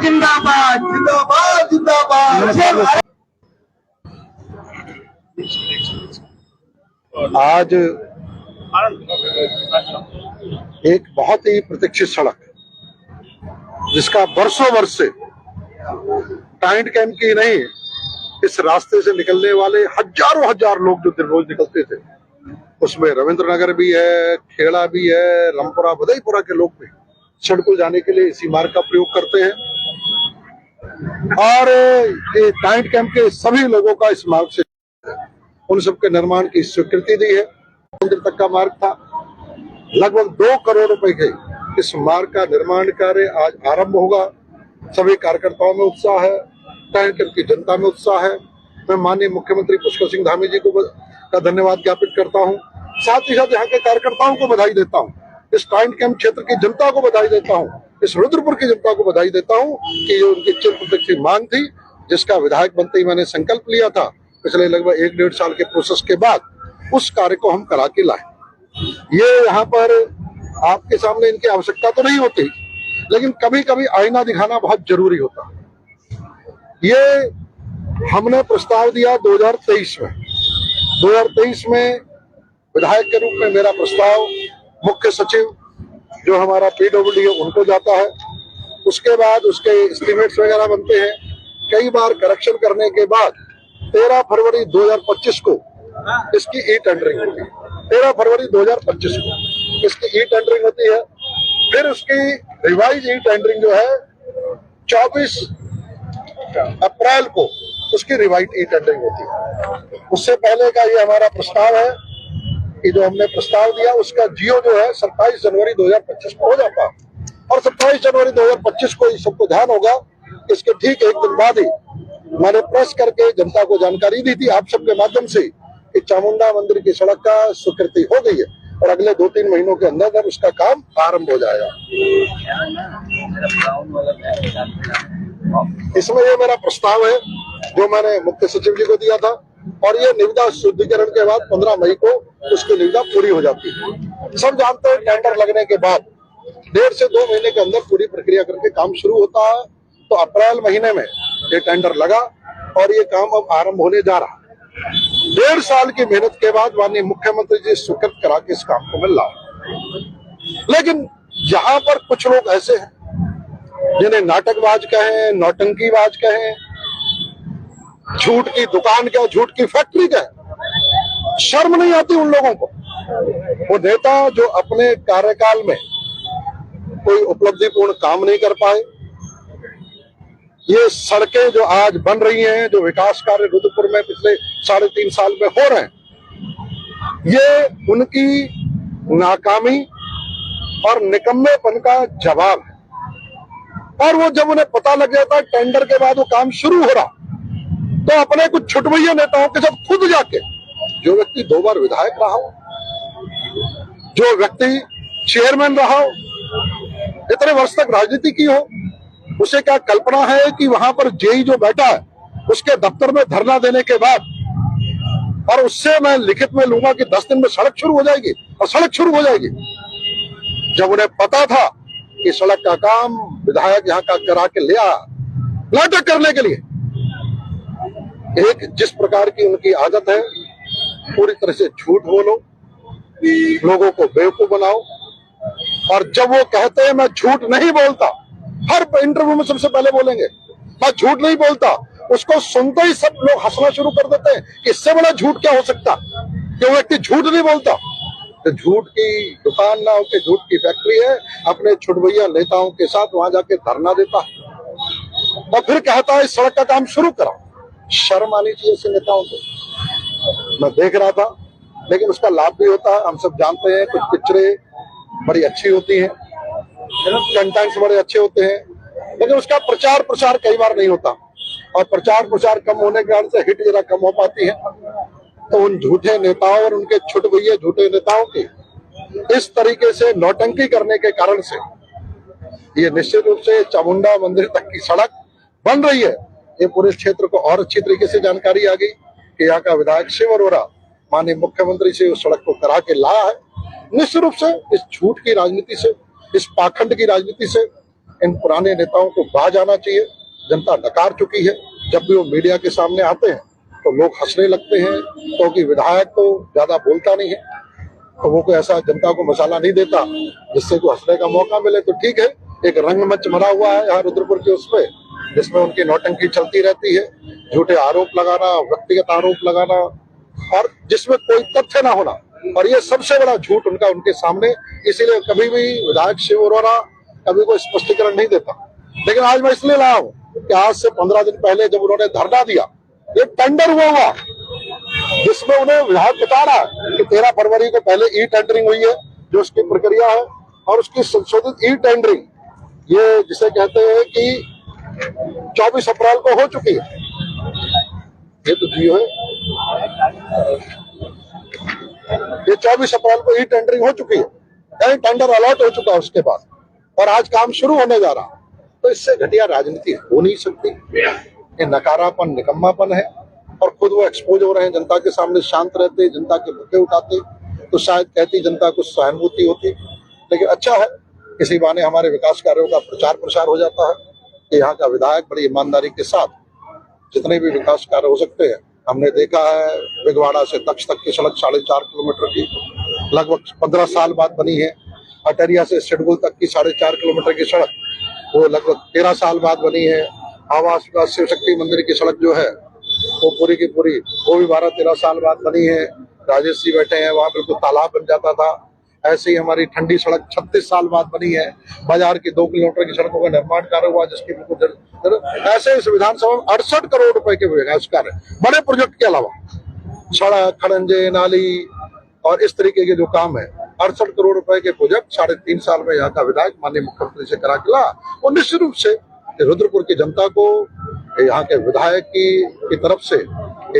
जिंदाबाद जिंदाबाद जिंदाबाद। आज एक बहुत ही प्रतीक्षित सड़क जिसका बरसों वर्ष से टाइट कैंप की नहीं, इस रास्ते से निकलने वाले हजारों हजार लोग जो दिन रोज निकलते थे, उसमें रविंद्र नगर भी है, खेड़ा भी है, रामपुरा बधाईपुरा के लोग भी सड़कों जाने के लिए इसी मार्ग का प्रयोग करते हैं। और ये टाइट कैंप के सभी लोगों का इस मार्ग से उन सबके निर्माण की स्वीकृति दी है। मंदिर तक का मार्ग था, लगभग 2 करोड़ रुपए के इस मार्ग का निर्माण कार्य आज आरंभ होगा। सभी कार्यकर्ताओं में उत्साह है, टाइट कैंप की जनता में उत्साह है। मैं माननीय मुख्यमंत्री पुष्कर सिंह धामी जी को का धन्यवाद ज्ञापित करता हूँ, साथ ही साथ यहाँ के कार्यकर्ताओं को बधाई देता हूँ, इस टाइट कैंप क्षेत्र की जनता को बधाई देता हूँ, इस रुद्रपुर की जनता को बधाई देता हूँ कि ये उनकी चिर प्रतीक्षित मांग थी, जिसका विधायक बनते ही मैंने संकल्प लिया था। पिछले लगभग 1-1.5 साल के प्रोसेस के बाद उस कार्य को हम करा के लाए। ये यहाँ पर आपके सामने इनकी आवश्यकता तो नहीं होती, लेकिन कभी कभी आईना दिखाना बहुत जरूरी होता है। ये हमने प्रस्ताव दिया 2023 में। 2023 में विधायक के रूप में मेरा प्रस्ताव मुख्य सचिव जो हमारा PWD है उनको जाता है। उसके बाद उसके एस्टिमेट्स वगैरह बनते हैं। कई बार करेक्शन करने के बाद 13 फरवरी 2025 को इसकी ई टेंडरिंग होती है। 13 फरवरी 2025 को इसकी ई टेंडरिंग होती है। फिर उसकी रिवाइज ई टेंडरिंग जो है 24 अप्रैल को उसकी रिवाइज ई टेंडरिंग होती है। उससे पहले का ये हमारा प्रस्ताव है कि जो हमने प्रस्ताव दिया उसका जियो जो है 27 जनवरी 2025 को हो जाता है। और 27 जनवरी 2025 को इस सबको ध्यान होगा, इसके ठीक एक दिन बाद ही मैंने प्रेस करके जनता को जानकारी दी थी आप सबके माध्यम से कि चामुंडा मंदिर की सड़क का स्वीकृति हो गई है और अगले 2-3 महीनों के अंदर उसका काम आरंभ हो जाएगा। इसमें ये मेरा प्रस्ताव है जो मैंने मुख्य सचिव जी को दिया था, और ये निविदा शुद्धिकरण के बाद 15 मई को उसकी निविदा पूरी हो जाती है। सब जानते हैं टेंडर लगने के बाद 1.5 से 2 महीने के अंदर पूरी प्रक्रिया करके काम शुरू होता है। तो अप्रैल महीने में ये टेंडर लगा और ये काम अब आरंभ होने जा रहा है। 1.5 साल की मेहनत के बाद माननीय मुख्यमंत्री जी स्वीकृत करा के इस काम को मिल रहा है। लेकिन यहाँ पर कुछ लोग ऐसे हैं जिन्हें नाटकबाज कहें, नौटंकीबाज कहें, झूठ की दुकान क्या, झूठ की फैक्ट्री क्या, शर्म नहीं आती उन लोगों को। वो नेता जो अपने कार्यकाल में कोई उपलब्धिपूर्ण काम नहीं कर पाए, ये सड़कें जो आज बन रही हैं, जो विकास कार्य रुद्रपुर में पिछले 3.5 साल में हो रहे हैं, ये उनकी नाकामी और निकम्मेपन का जवाब है। और वो जब उन्हें पता लग जाता है टेंडर के बाद वो काम शुरू हो रहा, तो अपने कुछ छुटभैया नेताओं के साथ खुद जाके, जो व्यक्ति 2 बार विधायक रहा हो, जो व्यक्ति चेयरमैन रहा हो, इतने वर्ष तक राजनीति की हो, उसे क्या कल्पना है कि वहां पर जेई जो बैठा है उसके दफ्तर में धरना देने के बाद, और उससे मैं लिखित में लूंगा कि 10 दिन में सड़क शुरू हो जाएगी, और सड़क शुरू हो जाएगी। जब उन्हें पता था कि सड़क का काम विधायक यहाँ का करा के ले आया नाटक करने के लिए, एक जिस प्रकार की उनकी आदत है, पूरी तरह से झूठ बोलो, लोगों को बेवकूफ बनाओ। और जब वो कहते हैं मैं झूठ नहीं बोलता, हर इंटरव्यू में सबसे पहले बोलेंगे मैं झूठ नहीं बोलता, उसको सुनते ही सब लोग हंसना शुरू कर देते हैं कि इससे बड़ा झूठ क्या हो सकता कि वो व्यक्ति झूठ नहीं बोलता। तो झूठ की दुकान ना होकर झूठ की फैक्ट्री है, अपने छुटभैया नेताओं के साथ वहां जाके धरना देता है और फिर कहता है इस सड़क का काम शुरू करा। शर्म आनी चाहिए ऐसे नेताओं को। मैं देख रहा था, लेकिन उसका लाभ भी होता है। हम सब जानते हैं कुछ पिक्चरें बड़ी अच्छी होती हैं, कंटेंट्स बड़े अच्छे होते हैं, लेकिन उसका प्रचार प्रसार कई बार नहीं होता, और प्रचार प्रसार कम होने के कारण से हिट जरा कम हो पाती है। तो उन झूठे नेताओं और उनके छुटभैया झूठे नेताओं की इस तरीके से नौटंकी करने के कारण से ये निश्चित रूप से चामुंडा मंदिर तक की सड़क बन रही है। ये पूरे क्षेत्र को और अच्छी तरीके से जानकारी आ गई कि यहाँ का विधायक शिव अरोड़ा माननीय मुख्यमंत्री से उस सड़क को करा के लाया है। निश्चित रूप से इस झूठ की राजनीति से, इस पाखंड की राजनीति से इन पुराने नेताओं को बाज आना चाहिए। जनता नकार चुकी है। जब भी वो मीडिया के सामने आते हैं तो लोग हंसने लगते हैं, क्योंकि विधायक तो ज्यादा बोलता नहीं है, तो वो कोई ऐसा जनता को मसाला नहीं देता जिससे को हंसने का मौका मिले। तो ठीक है, एक रंगमंच बना हुआ है यहाँ रुद्रपुर के उसपे, जिसमें उनकी नौटंकी चलती रहती है, झूठे आरोप लगाना, व्यक्तिगत आरोप लगाना, और जिसमें कोई तथ्य ना होना, और ये सबसे बड़ा झूठ उनका उनके सामने। इसीलिए कभी भी विधायक शिव अरोड़ा कभी कोई स्पष्टीकरण नहीं देता। लेकिन आज मैं इसलिए लाया हूँ कि आज से 15 दिन पहले जब उन्होंने धरना दिया, ये टेंडर हुआ जिसमें उन्हें विधायक बता रहा है कि 13 फरवरी को पहले ई टेंडरिंग हुई है, जो उसकी प्रक्रिया है, और उसकी संशोधित ई टेंडरिंग ये जिसे कहते हैं कि 24 अप्रैल को हो चुकी है। ये तो जियो है, ये 24 अप्रैल को ई टेंडरिंग हो चुकी है, यानी टेंडर अलॉट हो चुका है उसके बाद, और आज काम शुरू होने जा रहा। तो इससे घटिया राजनीति हो नहीं सकती। ये नकारापन, निकम्मापन है, और खुद वो एक्सपोज हो रहे हैं। जनता के सामने शांत रहते, जनता के मुद्दे उठाते, तो शायद कहती जनता को सहानुभूति होती। लेकिन अच्छा है, किसी बहाने हमारे विकास कार्यों का प्रचार प्रसार हो जाता है कि यहाँ का विधायक बड़ी ईमानदारी के साथ जितने भी विकास कार्य हो सकते हैं। हमने देखा है बिगवाड़ा से तख्त तक की सड़क 4.5 किलोमीटर की लगभग 15 साल बाद बनी है। अटरिया से सिडगुल तक की 4.5 किलोमीटर की सड़क वो लगभग 13 साल बाद बनी है। आवास विकास शिव शक्ति मंदिर की सड़क जो है वो पूरी की पूरी वो भी 12-13 साल बाद बनी है। राजेश जी बैठे हैं, वहां बिल्कुल तालाब बन जाता था। ऐसे ही हमारी ठंडी सड़क 36 साल बाद बनी है। बाजार की 2 किलोमीटर की सड़कों का निर्माण कार्य हुआ, जिसकी बिल्कुल ऐसे इस विधानसभा में 68 करोड़ रुपए के विकास कार्य बड़े प्रोजेक्ट के अलावा, सड़क, खड़ंजे, नाली और इस तरीके के जो काम है, 68 करोड़ रुपए के प्रोजेक्ट 3.5 साल में यहाँ का विधायक माननीय मुख्यमंत्री से करा के ला। और निश्चित रूप से रुद्रपुर की जनता को यहाँ के विधायक की तरफ से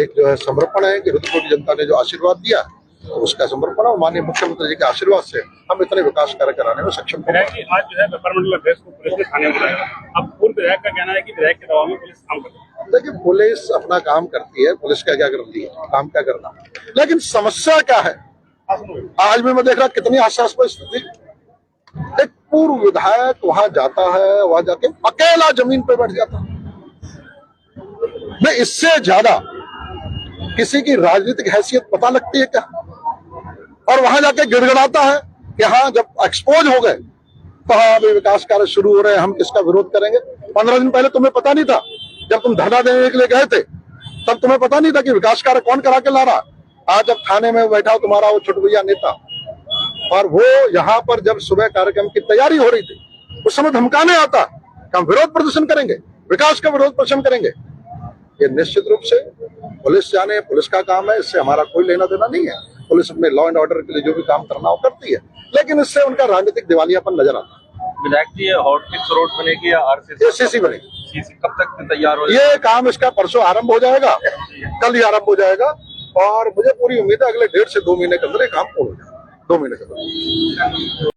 एक जो है समर्पण है कि रुद्रपुर की जनता ने जो आशीर्वाद दिया तो उसका समर्पण, और माननीय मुख्यमंत्री जी के आशीर्वाद से हम इतने विकास कार्य कराने में सक्षम हैं। आज जो है व्यापार अध्यक्ष को पुलिस ने थाने बुलाया। अब पूर्व विधायक का कहना है कि विधायक के दबाव में पुलिस काम करती है। देखिए, पुलिस अपना काम करती है, पुलिस का क्या करती है, काम क्या करना। लेकिन समस्या क्या है, आज भी मैं देख रहा कितनी हास्यास्पद स्थिति। एक पूर्व विधायक वहां जाता है, वहां जाके अकेला जमीन पे बैठ जाता है। नहीं, इससे ज्यादा किसी की राजनीतिक हैसियत पता लगती है क्या? और वहां जाके गिड़गिड़ाता है कि हाँ, जब एक्सपोज हो गए तो हाँ अभी विकास कार्य शुरू हो रहे हैं, हम किसका विरोध करेंगे। 15 दिन पहले तुम्हें पता नहीं था, जब तुम धरना देने के लिए गए थे तब तुम्हें पता नहीं था कि विकास कार्य कौन करा के ला रहा। आज जब थाने में बैठा तुम्हारा वो छुटभैया नेता, और वो यहाँ पर जब सुबह कार्यक्रम की तैयारी हो रही थी उस समय धमकाने आता कि हम विरोध प्रदर्शन करेंगे, विकास का विरोध प्रदर्शन करेंगे। ये निश्चित रूप से पुलिस जाने, पुलिस का काम है, इससे हमारा कोई लेना देना नहीं है। पुलिस अपने लॉ एंड ऑर्डर के लिए जो भी काम करना हो करती है, लेकिन इससे उनका राजनीतिक दिवालियापन नजर आता है। विधायक जी, ये हॉटफिक्स रोड बनेगी या आरसीसी बनेगी? सीसी कब तक तैयार हो? ये काम इसका परसों आरंभ हो जाएगा, कल ही आरंभ हो जाएगा, और मुझे पूरी उम्मीद है अगले 1.5 से 2 महीने के अंदर ये काम पूर्ण हो जाएगा। 2 महीने के अंदर।